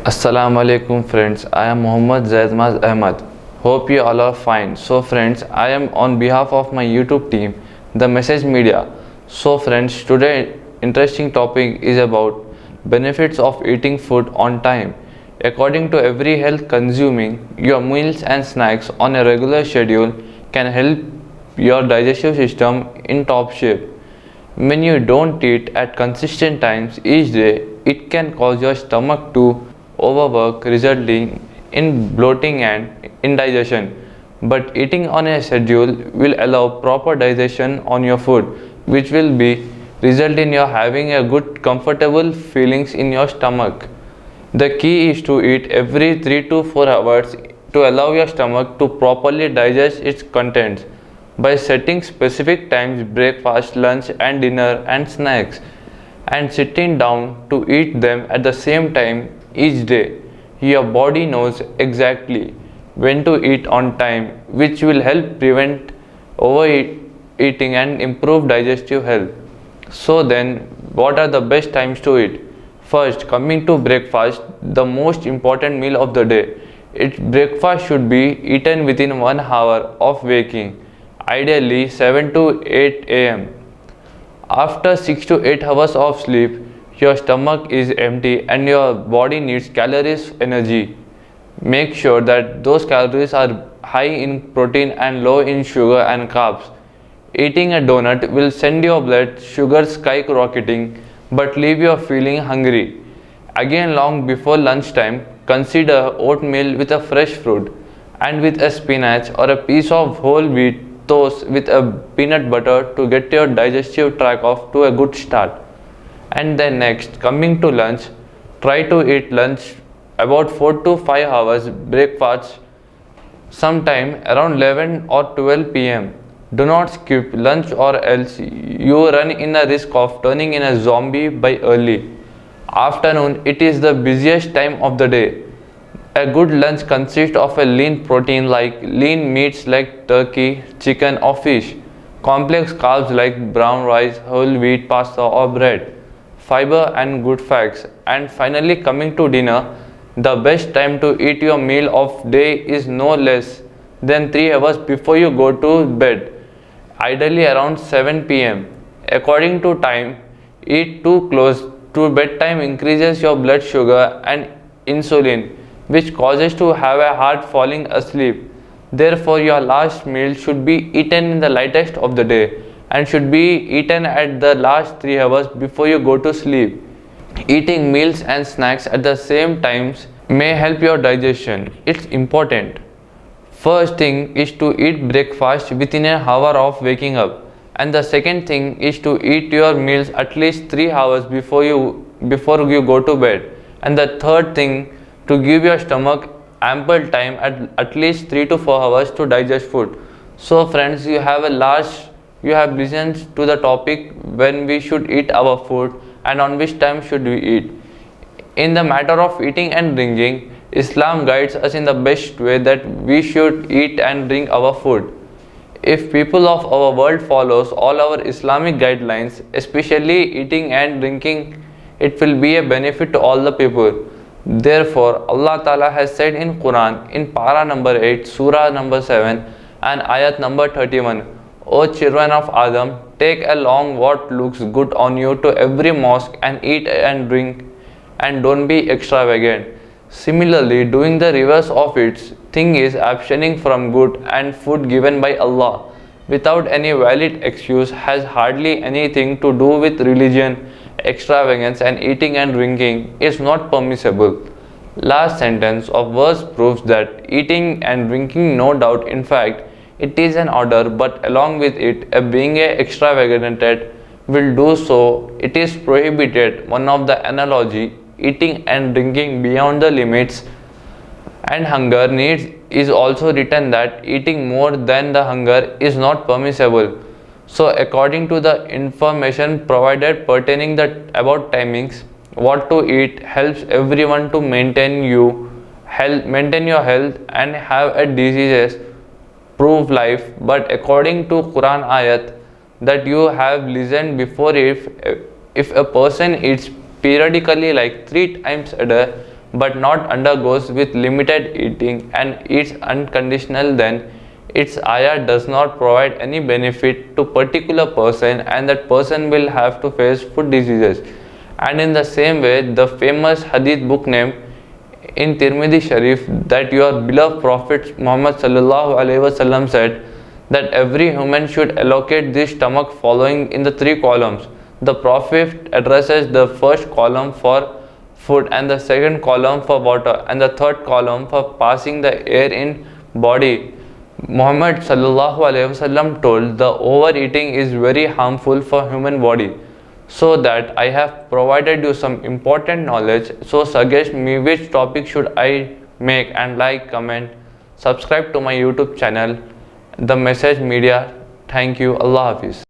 Assalamu alaikum friends. I am Muhammad Zaidmaz Ahmad. Hope you all are fine. So friends, I am on behalf of my YouTube team, The Message Media. So friends, today interesting topic is about benefits of eating food on time. According to every health, consuming your meals and snacks on a regular schedule can help your digestive system in top shape. When you don't eat at consistent times each day, it can cause your stomach to overwork, resulting in bloating and indigestion. But eating on a schedule will allow proper digestion on your food, which will be result in your having a good comfortable feelings in your stomach. The key is to eat every 3 to 4 hours to allow your stomach to properly digest its contents. By setting specific times, breakfast, lunch and dinner and snacks, and sitting down to eat them at the same time each day, your body knows exactly when to eat on time, which will help prevent overeating and improve digestive health. So then, what are the best times to eat? First, coming to breakfast, the most important meal of the day. Breakfast should be eaten within 1 hour of waking, ideally 7 to 8 am. After 6 to 8 hours of sleep, your stomach is empty and your body needs calories energy. Make sure that those calories are high in protein and low in sugar and carbs. Eating a donut will send your blood sugar skyrocketing but leave you feeling hungry. Again, long before lunchtime, consider oatmeal with a fresh fruit and with a spinach or a piece of whole wheat toast with a peanut butter to get your digestive tract off to a good start. And then next, coming to lunch, try to eat lunch about 4 to 5 hours, breakfast sometime around 11 or 12 pm. Do not skip lunch or else you run in a risk of turning in a zombie by early afternoon. It is the busiest time of the day. A good lunch consists of a lean protein like lean meats like turkey, chicken or fish, complex carbs like brown rice, whole wheat pasta or bread, fiber and good fats. And finally, coming to dinner, the best time to eat your meal of day is no less than 3 hours before you go to bed, ideally around 7 pm. According to time, eat too close to bedtime increases your blood sugar and insulin, which causes to have a hard falling asleep. Therefore, your last meal should be eaten in the lightest of the day and should be eaten at the last 3 hours before you go to sleep. Eating meals and snacks at the same times may help your digestion. It's important. First thing is to eat breakfast within an hour of waking up, and the second thing is to eat your meals at least 3 hours before you go to bed, and the third thing to give your stomach ample time at least 3 to 4 hours to digest food. So friends, you have listened to the topic when we should eat our food and on which time should we eat. In the matter of eating and drinking, Islam guides us in the best way that we should eat and drink our food. If people of our world follows all our Islamic guidelines, especially eating and drinking, it will be a benefit to all the people. Therefore, Allah Ta'ala has said in Quran in para number 8, surah number 7 and ayat number 31, O children of Adam, take along what looks good on you to every mosque and eat and drink and don't be extravagant. Similarly, doing the reverse of its thing is abstaining from good and food given by Allah without any valid excuse has hardly anything to do with religion. Extravagance and eating and drinking is not permissible. Last sentence of verse proves that eating and drinking, no doubt, in fact, it is an order, but along with it, being a extravagant will do so, it is prohibited. One of the analogy, eating and drinking beyond the limits and hunger needs, is also written that eating more than the hunger is not permissible. So according to the information provided pertaining about timings, what to eat helps everyone to maintain your health and have a diseases proof life. But according to Quran ayat that you have listened before, if a person eats periodically like 3 times a day but not undergoes with limited eating and eats unconditional, then its ayah does not provide any benefit to particular person, and that person will have to face food diseases. And in the same way, the famous hadith book name in Tirmidhi Sharif, that your beloved Prophet Muhammad sallallahu alaihi wasallam said that every human should allocate this stomach following in the three columns. The Prophet addresses the first column for food, and the second column for water, and the third column for passing the air in body. Muhammad sallallahu alaihi wasallam told the overeating is very harmful for human body. So that I have provided you some important knowledge. So suggest me which topic should I make, and like, comment, subscribe to my YouTube channel, The Message Media. Thank you. Allah Hafiz.